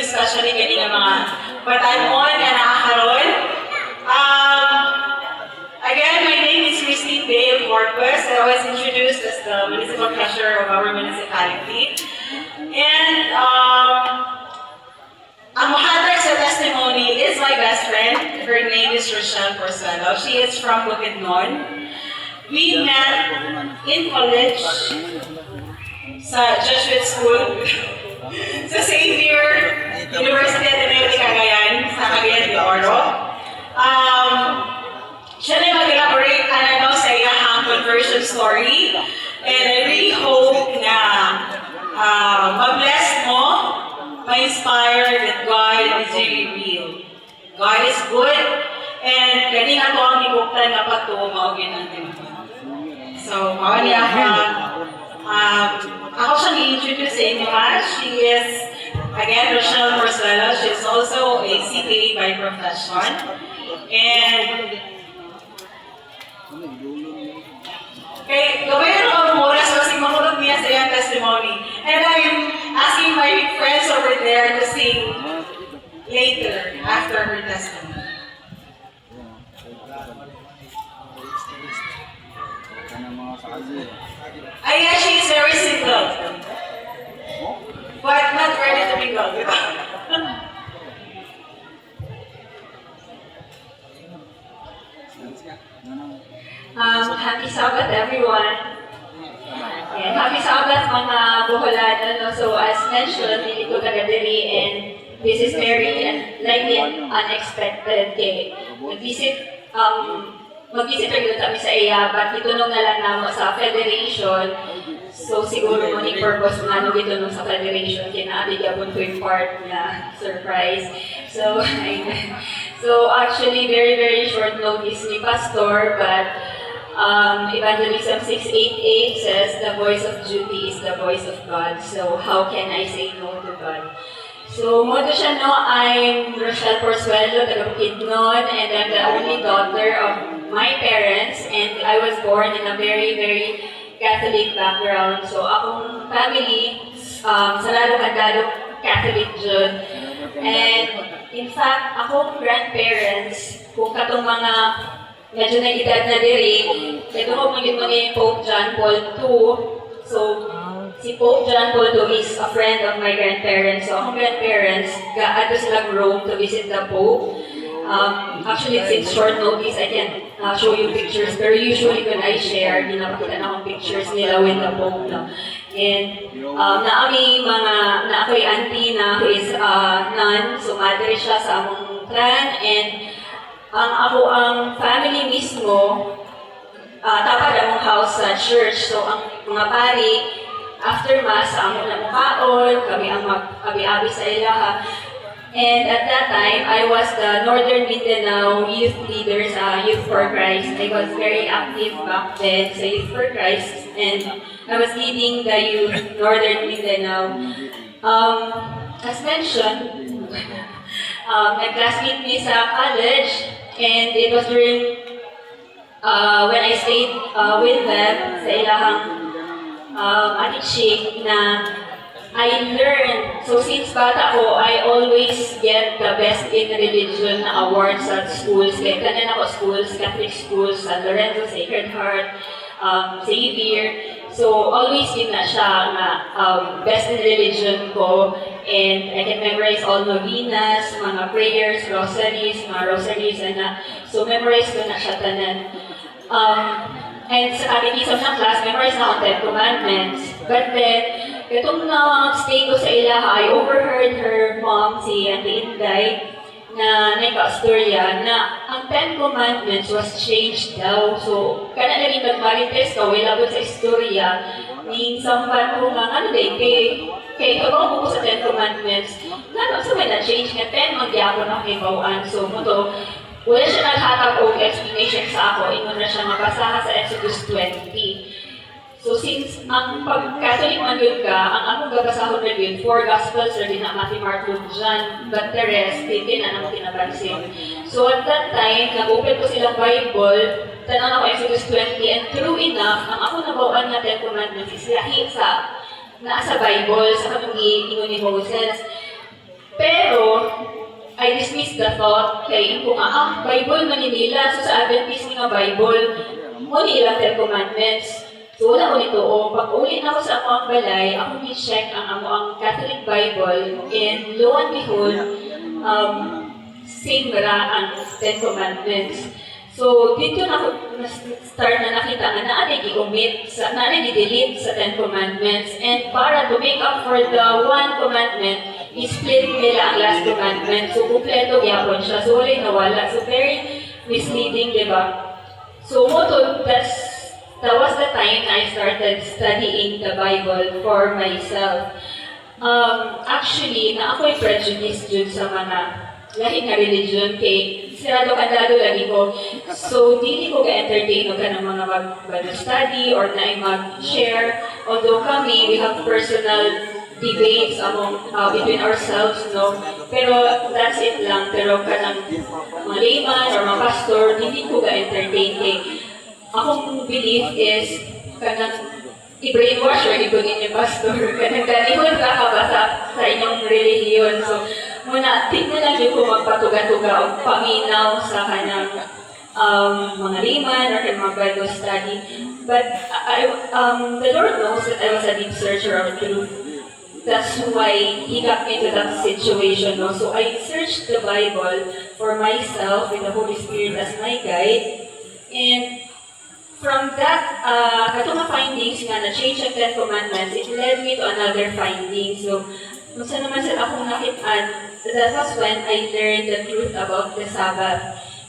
especially kani nga mga batanon nga nakakaroon. Again, my name is Christine Bay of Corpus. I was introduced as the municipal treasurer of our municipality. And ang mahatag sa testimony is my best friend. Her name is Rochelle Porcelo. She is from Bukidnon. We met in college sa Jesuit School sa Xavier University at Ateneo de Cagayan sa Cagayan de Oro. Siya na mag-elaborate sa iyahang conversion story. And I really hope na ma-bless mo, ma-inspire that God is really real. God is good, and ganing ako ang ibuktan na pato, maugin ang tinapon. So, mawali ako siyang i-introduce sa inyo ha. She is, again, Rochelle Porcelo. She is also a CPA by profession. And okay, gawin ako ng oras kasi makulog niya sa iyang testimony. And I'm asking my friends over there to sing later after her testimony. Yeah, she is very single. But not ready to mingle. Happy Sabbath, everyone. And happy Sabbath, mga Boholano. So, as mentioned, hindi ko taga-diri, and this is very likely unexpected. Mag-visit rin kami sa iya, but itunong na lang namo sa Federation. So, siguro mo ni purpose nga nung itunong sa Federation, kinaabig yapon ko yung part na surprise. So, so actually, very, very short notice ni Pastor, but Evangelism 6:8 says, the voice of duty is the voice of God. So, how can I say no to God? So, modo siya no, I'm Rochelle Porcelo, taga Bukidnon, and I'm the only daughter of my parents, and I was born in a very, very Catholic background. So, akong family, sa lalo Catholic dyan. And, in fact, akong grandparents, kung katong mga medyo na edad na diri, ito ko maging mga Pope John Paul II. So, si Pope John Paul II is a friend of my grandparents. So, akong grandparents, gaado silang Rome to visit the Pope. Actually, since short notice, I can show you pictures. Pero usually, when I share, pinapakita na akong pictures nila with the Pope. No? And na ako'y auntie na who is nun. So, madre siya sa among clan. And ako ang family mismo, tapad among house sa church. So, ang mga pari, after mass, among namukaon, kami ang mag-abi-abi sa ilaha. And at that time, I was the Northern Mindanao youth leader sa Youth for Christ. I was very active back then sa Youth for Christ, and I was leading the youth Northern Mindanao. As mentioned, nag-classmate me sa college, and it was during when I stayed with them sa ilahang Atichik na I learned, so since bata ko, I always get the best in religion awards at schools. Kaya kanan ako schools, Catholic schools, San Lorenzo, Sacred Heart, Xavier. So always yun na siya na best in religion ko. And I can memorize all novenas, mga prayers, rosaries, and so memorize ko na siya tanan. And sa catechism ng class, memorize na ako 10 commandments. But then, itong stay ko sa ilaha, I overheard her mom, si Auntie Inday, na nagka-storya, na ang 10 commandments was changed daw. So, kana na rin nagmarites ka, wala ko sa istorya, ni sampan ko nga, ano day, kay ikaw ko sa 10 commandments, nga sa may na-change nga 10, magyako na kay bawaan. So, muto, wala siya naghatag o explanation sa ako, ingon na siya mabasaha sa Exodus 20. So since ang pag-Catholic man yun ka, ang akong gabasahon na yun, 4 Gospels na din na Matthew, Mark, Luke, John, but the rest, hindi na naman pinapansin. So at that time, nag-open ko silang Bible, tanong ako Exodus 20, and true enough, ang ako nabawaan na 10 commandments is lahi sa nasa Bible, sa katong ingon ni Moses. Pero I dismissed the thought kay ko nga, Bible man nila, so sa Adventist nga Bible, mo ni ilang 10 commandments. So wala ko nito, o pag ulit ako sa ako ang balay, ako ni-check ang ang Catholic Bible, and lo and behold, same ra ang 10 commandments. So dito na ako start na nakita nga naanay i-omit, naanay i-delete sa 10 commandments, and para to make up for the one commandment, i-split nila ang last commandment. So kumpleto yapon siya, so wala nawala. So very misleading, di ba? So that was the time I started studying the Bible for myself. Actually, na ako'y prejudice dun sa mga lahi nga religion kay sirado kandado lagi ko. So, dili ko ka-entertain o ka ng mga mag-Bible study or na mag-share. Although kami, we have personal debates between ourselves, no? Pero that's it lang. Pero ka ng mga layman or mga pastor, hindi ko ka-entertain kay akong belief is kanang i-brainwash or ibunin yung pastor. Kanang ganihon ka ba sa inyong relihiyon. So, muna, tignan lang yung kung magpatuga-tuga o paminaw sa kanyang mga layman or mga Bible study. But the Lord knows that I was a deep searcher of truth. That's why He got me into that situation. No? So I searched the Bible for myself with the Holy Spirit as my guide. And from that, katong findings nga na change ang 10 commandments, it led me to another finding. So, kung saan naman sa akong nakitaan, that was when I learned the truth about the Sabbath.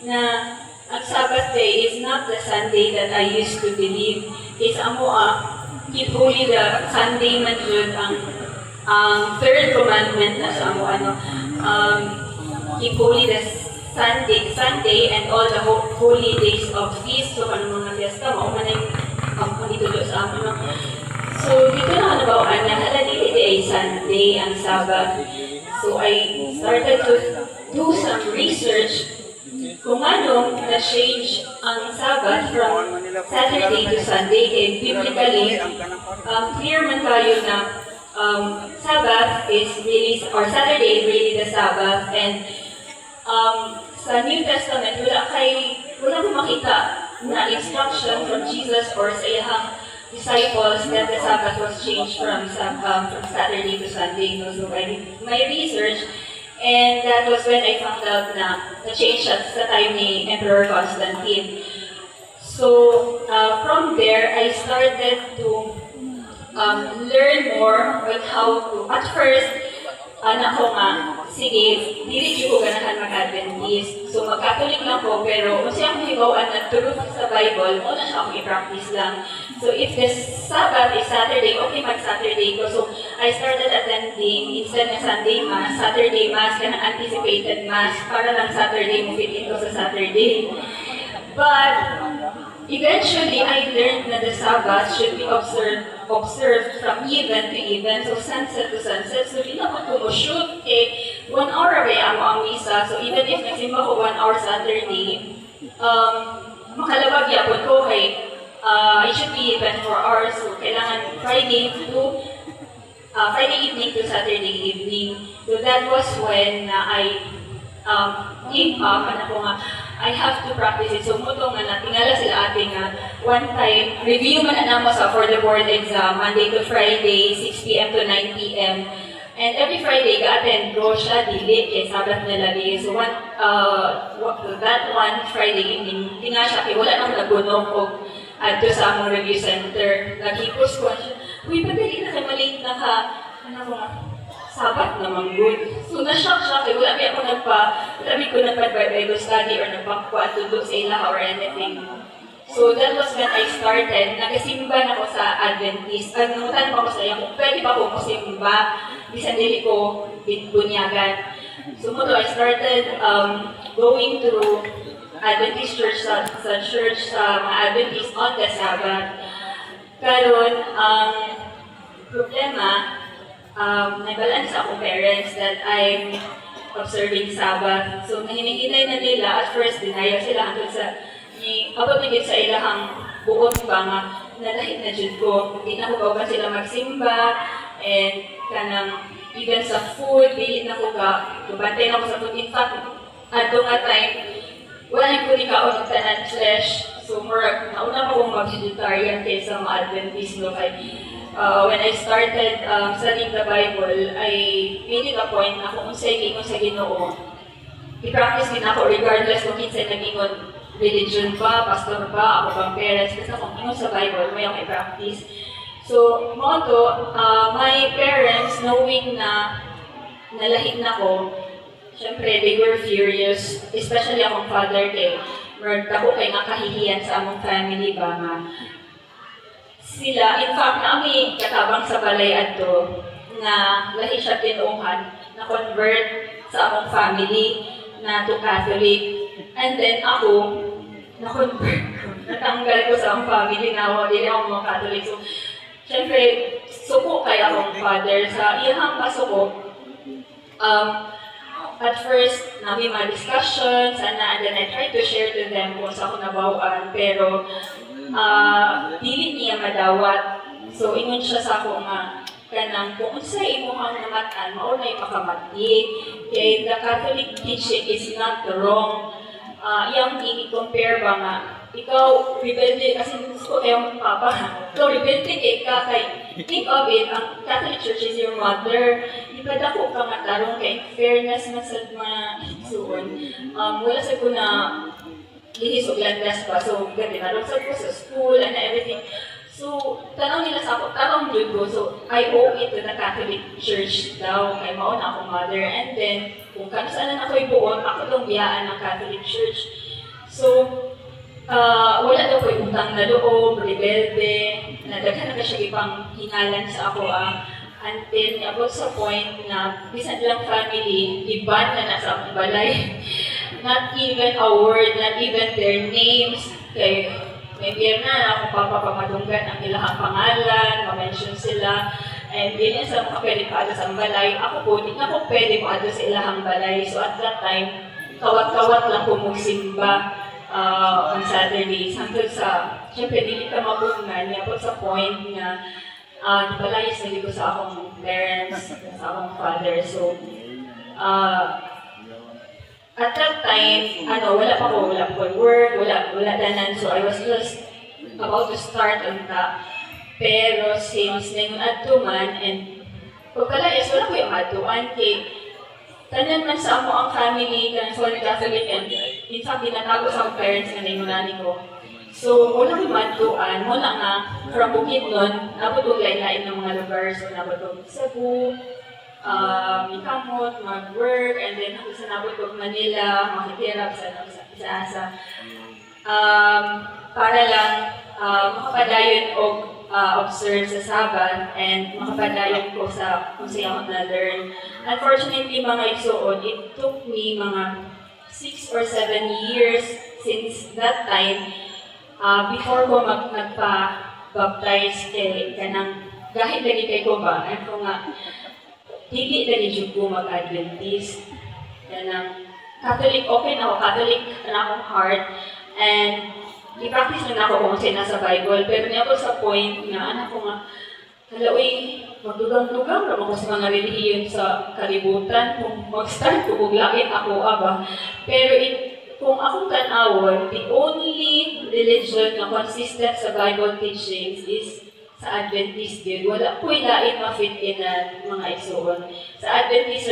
Na ang Sabbath day is not the Sunday that I used to believe. Is amo keep holy the Sunday man jud ang third commandment na sa amo keep holy the Sunday and all the holy days of feast. So, ano mga fiesta, mauman na yung panitulo sa amin. So, dito na nabawaan na haladili ay Sunday ang Sabbath. So, I started to do some research kung anong na-change ang Sabbath from Saturday to Sunday. And biblically, clear man tayo na Sabbath is really, or Saturday is really the Sabbath. And sa New Testament, wala ko makita na instruction from Jesus or sa iyang disciples that the Sabbath was changed from Saturday to Sunday. So I did my research, and that was when I found out na na-change siya sa time ni Emperor Constantine. So from there, I started to learn more on how to, at first, ko nga, sige, dili ko ganahan mag-Adventist. So, mag-Catholic lang ko, pero kung siya akong hibawaan ng truth sa Bible, muna siya akong i-practice lang. So, if the Sabbath is Saturday, okay, mag-Saturday ko. So, I started attending, instead ng Sunday Mass, Saturday Mass, kanang anticipated Mass, para lang Saturday mo fit ito sa Saturday. But, eventually, I learned that the Sabbath should be observed from even to even, so sunset to sunset. So, di na ko kumushoot, 1 hour away ang misa. So, even if nagsimba ko 1 hour Saturday, makalabag yapon ko kay it should be 24 hours. So, kailangan Friday evening to Saturday evening. So, that was when I gave up, I have to practice it. So, muto nga natingala sila ating one time, review man na mo sa for the board exam, Monday to Friday, 6 p.m. to 9 p.m. And every Friday, ga-attend ko siya, dili, kaya Sabbath na lagi. So, that one Friday evening, tinga siya, kaya wala nang nagunong o adto sa among review center. Nag-hipos ko siya, uy, padali na kayo malate na ka, Sabbath naman good. So, na-shock siya, kaya wala ko nagpa-Bible study or nagpakwa-tudo sa ilaha or anything. So, that was when I started. Nagasimba na ako sa Adventist. Nangutan pa ako sa iyo, kung pwede pa ako masimba, bisan dili ko bunyagan. So, I started going to Adventist church sa mga Adventist on the Sabbath. Karon, problema, naibalaan sa akong parents that I'm observing Sabbath. So, nahinihintay na nila, at first, dinaya sila hanggang sa abot na sa ilahang buot ba nga, nalahit na dyan ko. Hindi na ko ba sila magsimba, and kanang even sa food, dili na ko ka, tubantay na ko sa food. In fact, ato nga time, wala ko ni kaon ng tanan flesh. So, more, nauna pa akong mag-vegetarian kaysa ma-Adventist, no? Kay, when I started studying the Bible, I made it a point na kung unsay gingon sa Ginoo, i-practice din ako regardless kung kinsay nagingon religion ba, pastor ba, ako bang parents, basta kung ingon sa Bible, may akong i-practice. So, mo to, my parents, knowing na nalahi na ko, syempre, they were furious, especially akong father kay ako kay nakahihiyan sa among family ba nga. Sila, in fact, naami katabang sa balay adto na lahi siya tinuuhan, na convert sa among family na to Catholic. And then ako, na-convert ko, natanggal ko sa among family na ako, hindi ako mga Catholic. So, syempre, suko kay akong father sa iyang pasuko. At first, namin mga discussions, and then I tried to share to them kung sa ako nabawaan, pero dili niya madawat. So, ingon siya sa ako nga, kanang kung sa imuhang namatan, maunay pakamati. Kaya the Catholic teaching is not wrong. Iyang i-compare ba nga, ikaw, rebelde, kasi gusto ko kayong papa, ikaw, rebelde ka kay, think of it, ang Catholic Church is your mother. Ipadako ka nga tarong kay fairness na sa mga suon. Wala sa ko na lihis o landas pa, so gati na sa ko sa school and everything. So, tanaw nila sa ako, tarong yun ko, so I owe it to the Catholic Church daw, kay mauna akong mother. And then, kung kanasaan na ako'y buon, ako itong biyaan ng Catholic Church. So, wala daw ko'y utang na loob, rebelde, nadaghan na siya ipang hinalan sa ako until abot sa point na bisan lang family, iban na nasa akong balay. Not even a word, not even their names. Kaya maybe na akong papapamadunggan ang ilahang pangalan, ma-mention sila. And din sa mga pwede pa sa balay, ako po, di na po pwede po sa ilahang balay. So at that time, kawat-kawat lang po magsimba on Saturdays. Hanggang sa, syempre, di kita mabungan niya po sa point na nabalayas na dito sa akong parents, sa akong father. So, at that time, wala pa ko work, wala danan. So, I was just about to start on that. Pero since nengon adto man, and pagkalayas, wala ko yung adtuan kay tanan man sa amo ang family, kanang solid Catholic, and in fact, dinatago sa akong parents nga nengonani ko. So, wala ko madtuan, wala nga, from Bukidnon, nabot kong lain-lain ng mga lugar. So, nabot kong Cebu, Mikamot, mag-work, and then ako sa nabot kong Manila, makikirap sa isa-asa. Para lang makapadayon o observe sa Sabbath and makapadayon ko sa kung siya ako na-learn. Unfortunately, mga igsuon, it took me mga 6 or 7 years since that time before ko nagpa-baptize kay kanang gahit lagi kay ko ba, ako nga, hindi lagi jud ko mag-Adventist. Kanang Catholic, okay na ako, Catholic na akong heart, and i-practice na ako kung sa'yo nasa Bible, pero niya ako sa point na anak ko nga, halaoy, magdugang-dugang naman ko sa mga relihiyon sa kalibutan, kung mag-start ko, kung lakit ako, aba. Pero kung akong tanawon, the only religion na consistent sa Bible teachings is sa Adventist din. Wala ko'y lain ma-fit in na mga isuon. Sa Adventist,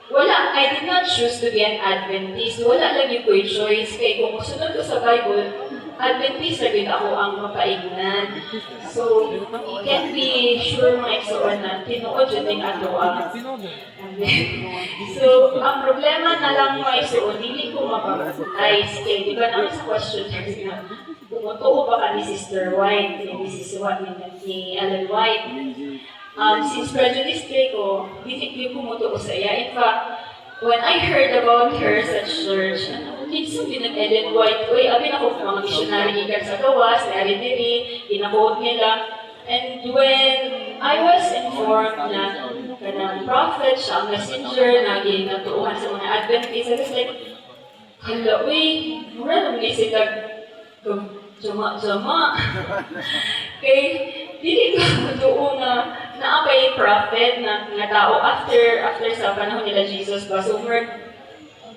wala, I did not choose to be an Adventist. Wala lang yung ko'y choice. Kaya kung masunod ko sa Bible, Adventist na din ako ang mapaignan. So, you can be sure mga isuon na tinuod yun din ato So, ang problema na lang mga isuon, hindi ko mapapatize. Kaya di ba naman sa question na tumutuo ba ka ni Sister White, ni Mrs. White, ni Ellen White? Since prejudice ko, hindi ko tumutuo sa iya. In fact, when I heard about her sa church, kinsa pinag-Ellen White, uy, abin ako mga missionary ikan sa gawas, nari diri, inakuot nila. And when I was informed na kanang prophet, siya ang messenger, naging natuuhan sa mga Adventist, I was like, hala, uy, mura nang nisilag, jama-jama. Kay, hindi ko matuo na naapay prophet na nga tao after sa panahon nila Jesus ba. So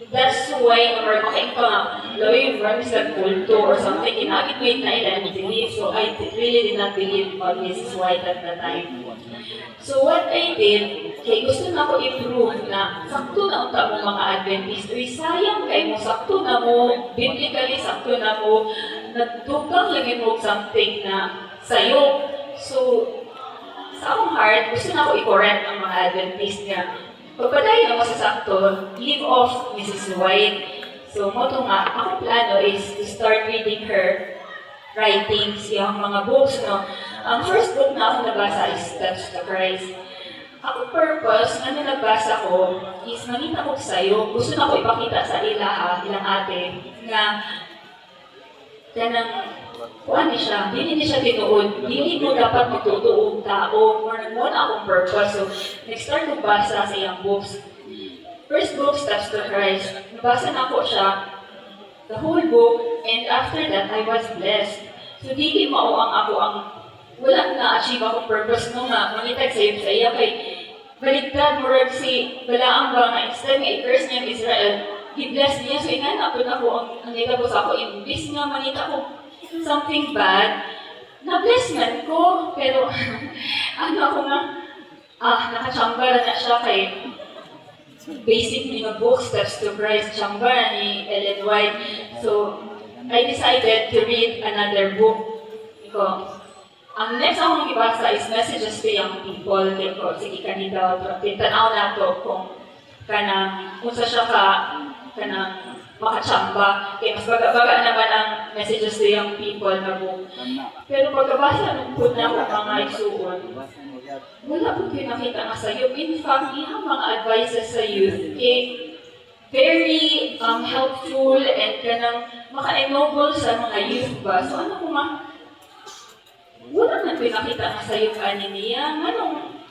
that's why or makain pa nga laway from sa kulto or something inagit na ila and believe. So I really did not believe on Mrs. White at the time. So what I did, kay gusto na ako i-prove na sakto na unta mo mga Adventist. Uy, sayang kay mo, sakto na mo, biblically sakto na mo, nagtukang lagi mo something na sayo. So, sa akong heart, gusto na ako i-correct ang mga Adventist nga. Pagpadayon ako sa sakto, leave off Mrs. White. So, mo to nga, akong plano is to start reading her writings, yung mga books, no. Ang first book na ako nabasa is Steps to Christ. Ang purpose na nabasa ko is mangita ko sa'yo. Gusto na ko ipakita sa ilang ate, na kanang kuan ni siya, hindi siya tinuod. Hindi mo dapat magtutuog tao. More na akong purpose. So, nag-start ko basa sa iyang books. First book, Steps to Christ. Nabasa na ko siya, the whole book, and after that, I was blessed. So, dili mao ang ako ang wala na-achieve akong purpose no nga, mangitag sa iya kay baligtad, murag si Balaam ba nga, instead nga i-curse niya ang Israel, i-bless niya, so ingana po na ko ang nitagos ako, imbis nga manita ko something bad, na-bless man ko, pero ano ako nga, nakachamba na siya kay basic ni nga book, Steps to Christ, chamba ni Ellen White. So, I decided to read another book. Ang next akong ibasa is Messages to Young People. Sige, kanina, tanaw na to kung unsa siya kanang makachamba. Kaya mas baga naman ang Messages to Young People na book. Pero pagkabasa nung po na ako mga isuon, wala po kayo nakita nga sa youth. In fact, yung mga advices sa youth, very helpful and kanang maka-ennoble sa mga youth ba. So ano ko wala na pinakita nga sa yung niya.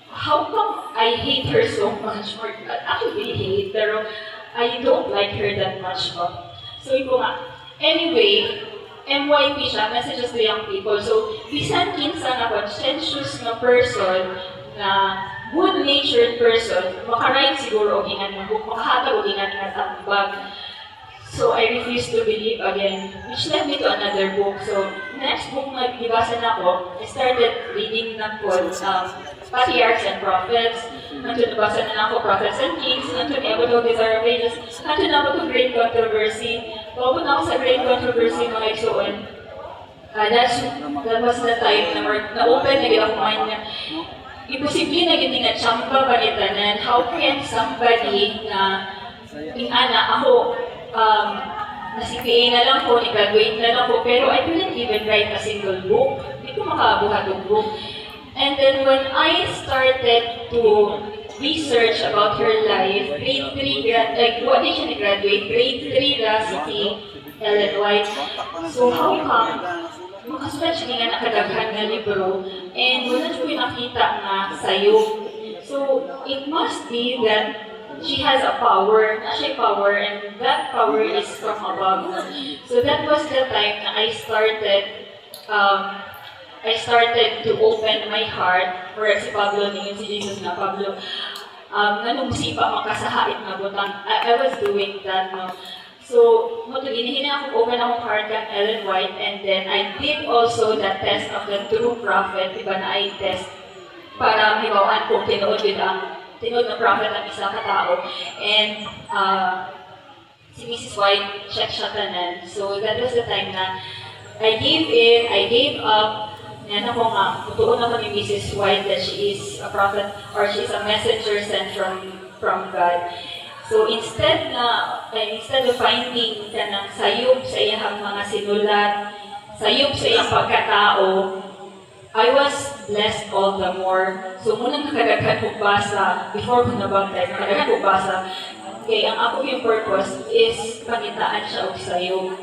How come I hate her so much? Or actually hate, pero I don't like her that much ba. So ito nga. Anyway, MYP siya, Messages to Young People. So, bisan kinsa na conscientious na person, na good-natured person, makaride siguro og ingat na book, makahatag og ingat na tambag. So, I refused to believe again, which led me to another book. So, next book na ibasa na ko, I started reading na po Patriarchs and Prophets. Nandun nabasa na ako Prophets and Kings. Nandun ewan ko Desire of Ages. Nandun ako to Great Controversy. Pagod na ako sa Great Controversy mga isuon. That was the time na-open na gila ko mind na imposible na gini nga tsamba panitanan. How can somebody na ingana ako na CPA na lang po, ni-graduate na lang po, pero I didn't even write a single book. Hindi ko makabuhat ng book. And then when I started to research about her life, grade 3, what did she graduate? Grade 3 na si Ellen White. So how come, makasulat siya nga nakadaghan na libro, and wala siya nakita nga sayo. So it must be that she has a power, and that power is from above. So that was the time na I started to open my heart for si Pablo, ningon si Jesus na Pablo, nanumusipa makasahait na butang. I was doing that, no? So, hinihina ako, open akong heart kang Ellen White, and then I did also the test of the true prophet, diba na I test para hibawan kung tinuod na prophet ang isang katao. And si Mrs. White, check siya tanan. So that was the time na I gave up. Yan ako nga, tutuon ako ni Mrs. White that she is a prophet or she is a messenger sent from God. So instead of finding ka ng sayop sa iyang mga sinulat, sayop sa iyang pagkatao, I was blessed all the more. So munang nakadaghan ko basa, before ko nabangtay, nakadaghan ko basa, kaya ang ako yung purpose is pangitaan siya og sayo.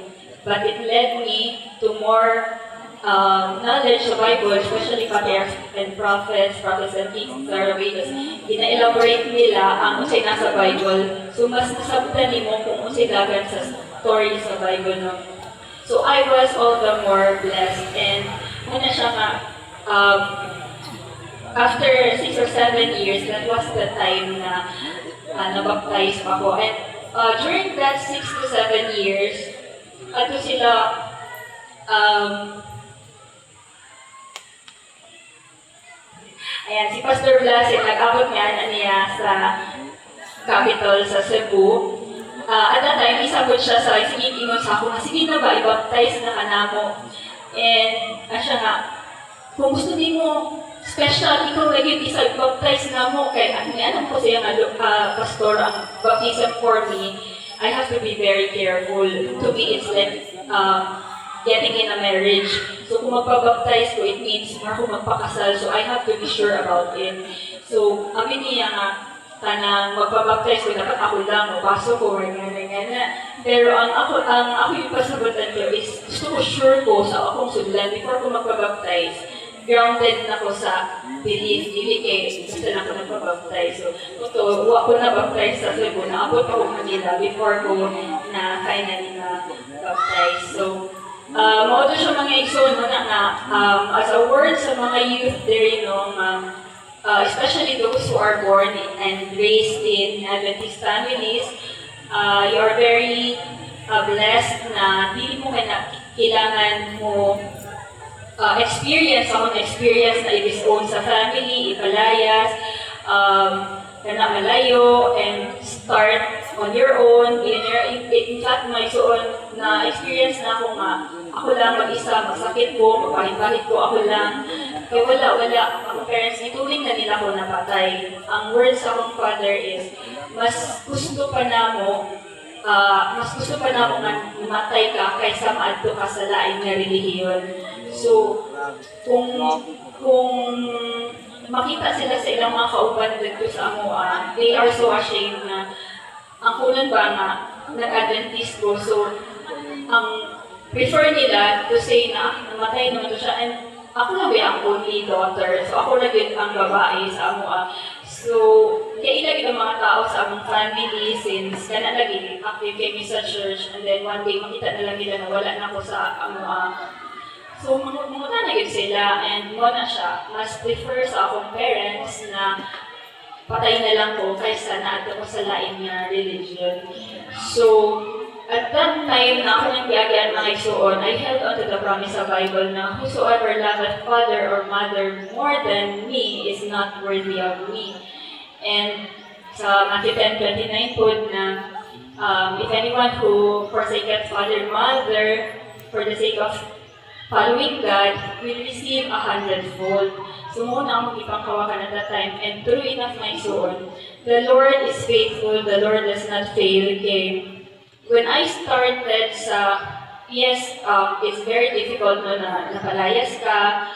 But it led me to more knowledge of Bible, especially Patriarchs and Prophets and Kings, Desire of Ages. Gina-elaborate nila ang unsay nasa Bible. So mas nasabtan nimo kung unsay dagan sa story sa Bible. No? So I was all the more blessed. And muna siya nga, after 6 or 7 years, that was the time na nabaptize pa ako. And during that 6 to 7 years, ato sila, ayan, si Pastor Blas, nag-abot niya sa Capitol sa Cebu. At that time, isabot siya sa ingon sa ako, sige na ba, i-baptize na ka na mo. And siya nga, kung gusto din mo, special, ikaw lagi i-baptize na mo. Kaya alam ko siya nga, Pastor, ang baptism for me, I have to be very careful. To me, it's like getting in a marriage. So kung magpabaptize ko, it means ako magpakasal. So I have to be sure about it. So, amin niya nga, kanang magpabaptize ko, dapat ako lang, mapasok ko, ganyan. Pero ang ako yung pasagutan ko is, gusto ko sure ko sa akong sudlan before ko magpabaptize, grounded na ko sa belief, dili kay gusto na ako nagpabaptize. So, ito, huwag ko na baptize sa Cebu, naabot ako Manila before ko na finally na baptize. So, mauto siya mga igsoon mo na as a word sa mga youth there, you know, especially those who are born and raised in Adventist families, you are very blessed na hindi mo kailangan mo experience na i-disown sa family, ipalayas, na malayo, and start on your own. In fact, may suon na experience na ako nga, ako lang mag-isa, masakit ko, mapahit-pahit ko, ako lang. Kaya wala, ang parents, ituling na nila ko napatay. Ang word sa akong father is, mas gusto pa na mo nga namatay ka kaysa maadto ka sa laing na relihiyon. So, kung makita sila sa ilang mga kauban dito sa amoa, they are so ashamed na ang kunan ba nga nag-Adventist ko. So, ang prefer nila to say na namatay naman to siya. And ako lang ang only daughter. So, ako lang yun ang babae sa amoa. So, kaya ilagay ang mga tao sa among family since kana lagi active kami sa church, and then one day makita na lang nila na wala na ako sa amoa. So, mga na yun sila, and mo na siya, mas prefer sa akong parents na patay na lang ko kaysa naadto ko sa lain nga religion. So, at that time na ako nang biyagyan mga isuon, I held on to the promise of Bible na whosoever loveth father or mother more than me is not worthy of me. And sa Matthew 10:29 po na if anyone who forsaketh father or mother for the sake of following God will receive 100-fold. So muna ang ipangkawakan at that time, and true enough my soul, the Lord is faithful, the Lord does not fail. Okay. When I started sa, yes, it's very difficult no, na napalayas ka,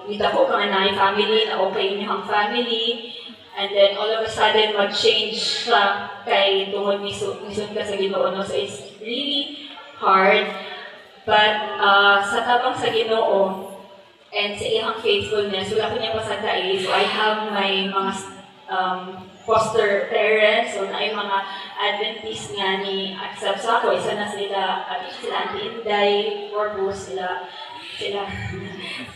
with ako ka na family, na okay niyo ang family, and then all of a sudden mag-change siya kay tungod misod ka sa Ginoo. No? So it's really hard. But sa tabang sa Ginoo and sa iyang faithfulness, wala ko niya pasagdai. So I have my mga foster parents, so na mga Adventist nga ni accept sa ako. Isa na sila, sila Auntie Inday, Corbus, sila.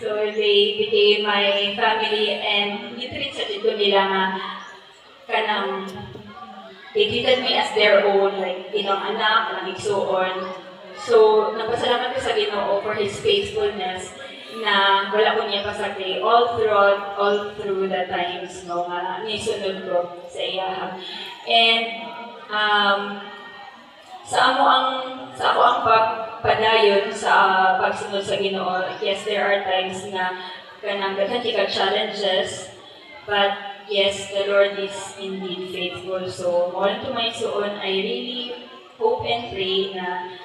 So they became my family, and litreat sa dito nila nga kanang they treated me as their own, like ilang anak, ilang igsuon. So, nagpasalamat ko sa Ginoo for His faithfulness na wala ko niya pasagdi all through the times no nga nisunod ko sa iya. And sa ako ang pagpadayon sa pagsunod sa Ginoo, yes, there are times na kanang daghan kay challenges, but yes, the Lord is indeed faithful. So, more to my soon, I really hope and pray na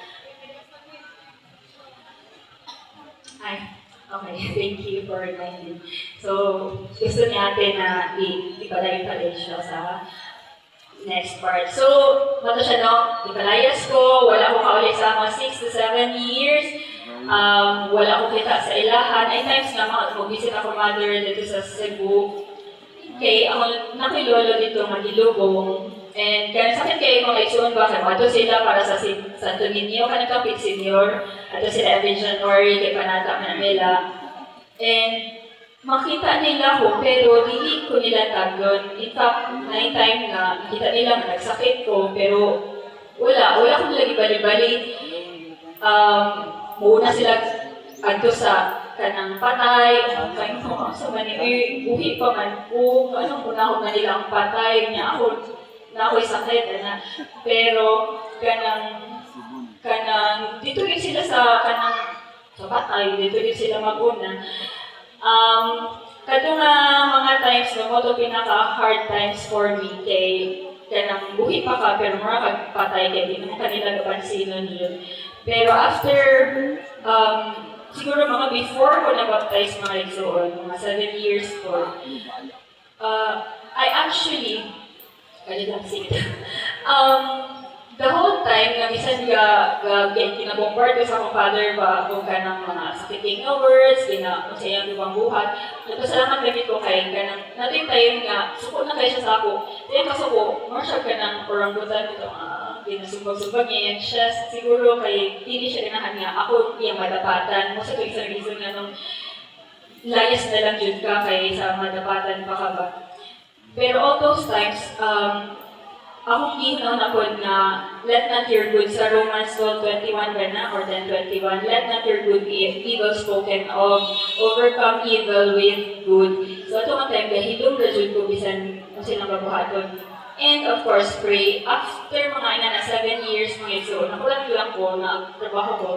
okay, thank you for reminding. So, gusto niya natin na ipalayo siya sa next part. So, mato siya no, ipalayas ko, wala ko kauli sa mga 6 to 7 years, wala ko kita sa ilahan. Ay times nga mag-visit ako mother dito sa Cebu. Kay ako nakilolo dito magilubong. And kaya sakit kayo mga igsoon ba, ato sila para sa Santo Niño, kanang kapit senior, ato sila every January, kay Panata Manila. And makita nila ko, pero dili ko nila tagyon. In fact, na time na nakita nila na nagsakit ko, pero wala akong lagi bali-bali. Muna sila adto sa kanang patay, kaya ko sa mani, buhi pa man ko, anong una ko na nila ang patay, niya ako, na ako'y sakit, na. Pero, dito rin sila sa patay, dito rin sila mag-una. Kato nga mga times na mo to pinaka-hard times for me kay kanang buhi pa ka pero mura kagpatay kay di mo kanila napansinon yun. Pero after siguro mga before ko na-baptize mga igsoon, mga 7 years ko, I actually the whole time, na bisan kinabombardo sa akong father ba kung kanang mga sakiting na words, kung sa iyang lubang buhat. Nagpasalamat lagi ko kay kanang natin tayo nga, suko na kayo siya sa ako. Kaya kasuko, more siya kanang oranggutan ito, ginasumbag-sumbag niya yan siya. Siguro kay hindi siya ganahan nga, ako iyang madapatan. Mo sa ito isang reason nga nung layas na lang yun ka kay sa madapatan pa ka ba. Pero all those times, akong gihon ako na let not your good sa Romans 12:21 ba na or 10:21, let not your good be evil spoken of, overcome evil with good. So ito nga time gahilong rajud ko bisan kung silang babuhaton. And of course, pray. After mga ina na 7 years mga so nakulang ko na trabaho ko,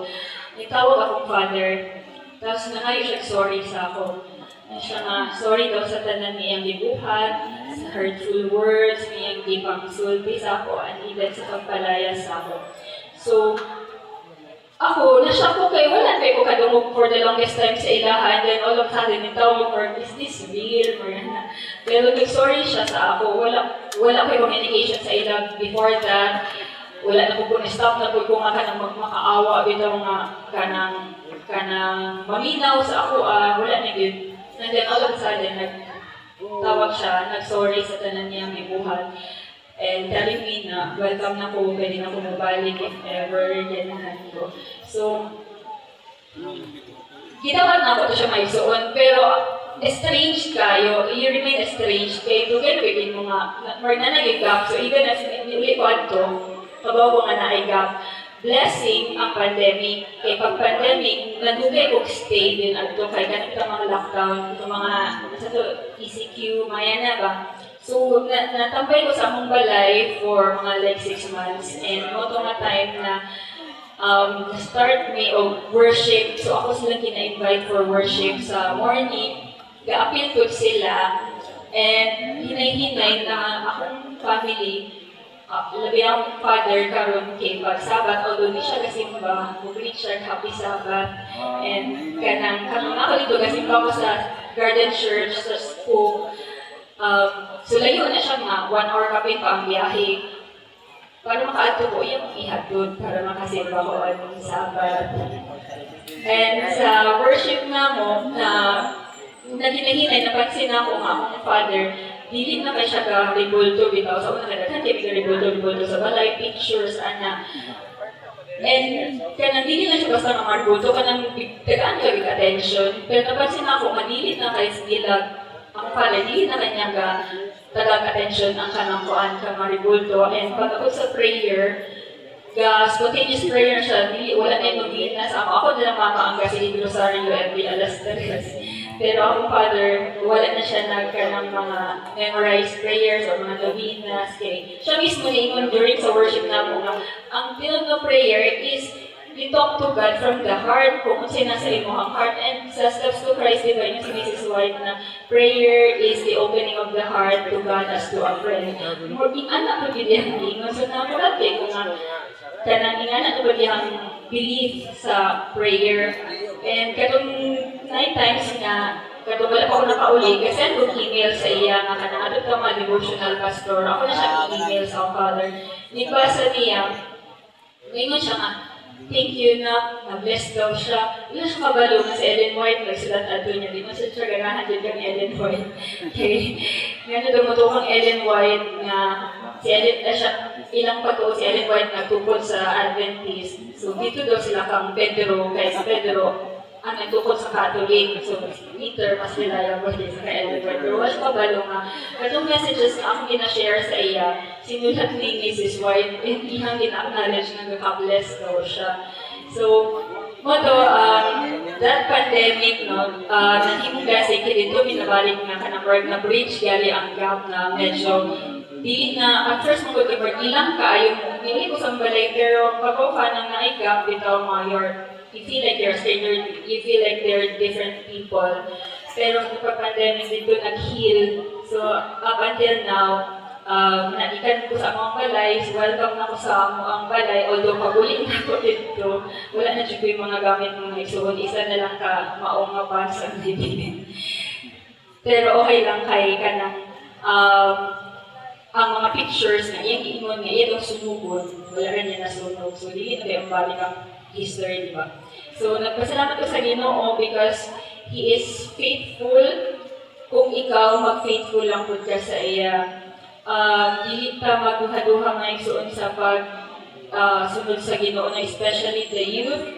nitawag akong father. Tapos nangayo siya sorry sa ako. Siya nga, sorry daw sa tanan niyang gibuhat, sa hurtful words, niyang gipangsulti sa ako, and even sa pagpalaya sa ako. So, ako, nasya ko kay wala kay ko kadungog for the longest time sa ilahan, then all of a sudden, nitawag or is this real? Pero nag-sorry siya sa ako, wala kay communication sa ila before that, wala na po stop na po kung makaawa, bitaw nga kanang maminaw sa ako, wala na yun. And then all of a sudden, nagtawag siya, nag-sorry sa tanan niyang ibuhat. And telling me na welcome na ko, pwede na ko mabalik if ever, ganahan ko. So, ginawa na ako ito siya maigsoon, pero estranged kayo, you remain estranged kayo, dugan within mga, more na nag-gap, so even if uli ko ato, kabaw ko nga na-gap, blessing ang pandemic. Kay pag-pandemic, nandugay ko stay din ato kay ganito mga lockdown, ito mga ECQ, maya na ba? So, natambay ko sa among balay for mga like 6 months and mo nga time na start me of worship. So, ako silang kina-invite for worship sa morning. Ga-appeal ko sila and hinay-hinay na akong family labi ang father karon kay pag-Sabat, although di siya kasimba, mag-reach siya happy Sabat. And kanang ako dito kasimba ko sa Garden Church, sa school. So layo na siya nga, 1 hour kapit pa ang biyahe. Para makaadto ko, yung ihatod para makasimba ko ang Sabat. And sa worship na mo, na hinahinay, napansin ako nga akong father, dili na kay siya ka-rebulto bitaw. Sa una kadaghan kay ka-rebulto sa balay, pictures, ana. And kanang dili na siya basta nga marbulto, kanang tagaan ka with attention. Pero napansin ako, madili na kay sila, ang pala, dili na kanya ka tagang attention ang kanang kuan ka maribulto. And pag ako sa prayer, spontaneous prayer siya, dili, wala na yung mag-witness ako. Ako na lang makaangga sa Rosario every alas 3. Pero ako, Father, wala na siya nagkanang mga memorized prayers o mga novenas. Siya mismo ningon during sa worship na mo nga, ang tinod na prayer is you talk to God from the heart, kung nasa imo ang heart. And sa Steps to Christ, diba, yung si Mrs. White na prayer is the opening of the heart to God as to a friend. More anak ko din yung ingon. So nakulati ko nga, kanang ingana ko yung belief sa prayer. And katong 9 times nga, katong wala pa ako nakauli, kasi ako email sa iya nga kanang ano ka mga devotional pastor. Ako na siya email sa Father. Nibasa niya, ngayon siya nga, thank you na-bless daw siya. Wala siya kabalo nga si Ellen White, nagsulat ato niya. Di mo siya ganahan din kang Ellen White. Okay. Ngayon daw mo kang Ellen White nga si Ellen, ilang pa to si Ellen White nagtungkol sa Adventist. So dito daw sila kang Pedro, kaya sa Pedro, ang nagtukod sa Catholic. So, Peter, mas reliable din sa Edward. Pero wala pa balo nga. Katong messages na akong ginashare sa iya, sinulat ni Mrs. White, hindi nang gina-acknowledge na nagka-bless daw siya. So, that pandemic, no, nahimong kasi dito, minabalik nga ka na bridge, gali ang gap na medyo di na, at first mo ilang kayo mo, hindi ko sa balay, pero pag-ofa nang na-gap bitaw mga you feel like you're a stranger, you feel like they're different people. Pero kapag pandemic dito, nag-heal. So, up until now, naikan ko sa among balay, so welcome na ko sa among balay, although pag-uling na ko dito, wala na dito yung mga gamit mga isuod, isa na lang ka maong nga pa sa bibigin. Pero okay lang kay ka ng ang mga pictures na iyang iingon nga iyang sumugod, wala rin niya nasunog. So, hindi na yung balik ang history, di ba? So, nagpasalamat ko sa Ginoo because He is faithful. Kung ikaw mag-faithful lang po ka sa iya, dili ta magduha-duha nga igsuon sa sunod sa Ginoo, na especially the youth.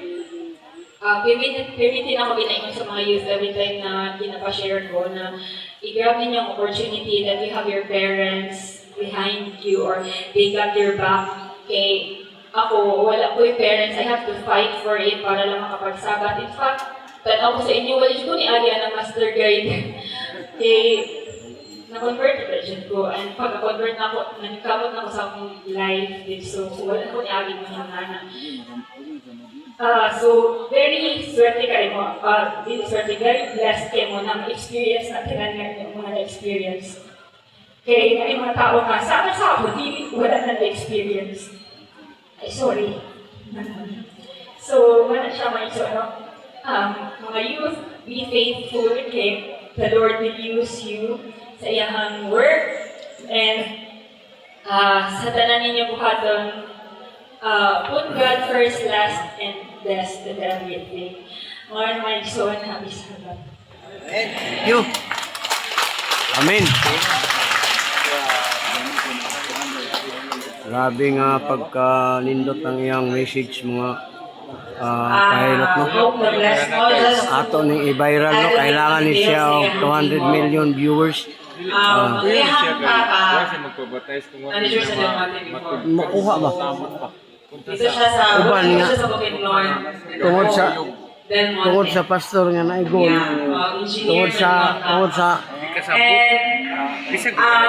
Permitin ako ginaingon sa mga youth every time na ginapa-share ko na i-grab ninyo ang opportunity that you have your parents behind you or they got your back. Okay, ako, wala ko yung parents, I have to fight for it para lang makapagsabat. In fact, tanaw ko sa inyo, wala ko ni Alia na master guide. Na-convert na dyan ko. And pagka-convert na ako, nagkamot na ako sa akong life dito. So, wala ko ni Alia mo yung nana. So, very swerte kayo mo. Very blessed kayo mo na ma-experience na tinanyan yung mga na-experience. Kaya may mga tao nga, sa ako, wala na na-experience. Ay, sorry. So, wala siya may mga youth, be faithful, okay? The Lord will use you sa iyang work. And sa tanan ninyo buhaton, put God first, last, and best in everything. More my son, happy Sabbath. You. Amen. Grabe nga pagka-nindot ng iyang message mga kahilot no. Ato ning i-viral no, kailangan ni siya og 200 million viewers. Makuha ba? Dito siya sa Uban nga. Bukidnon. Tungod sa pastor nga na igol. Tungod sa And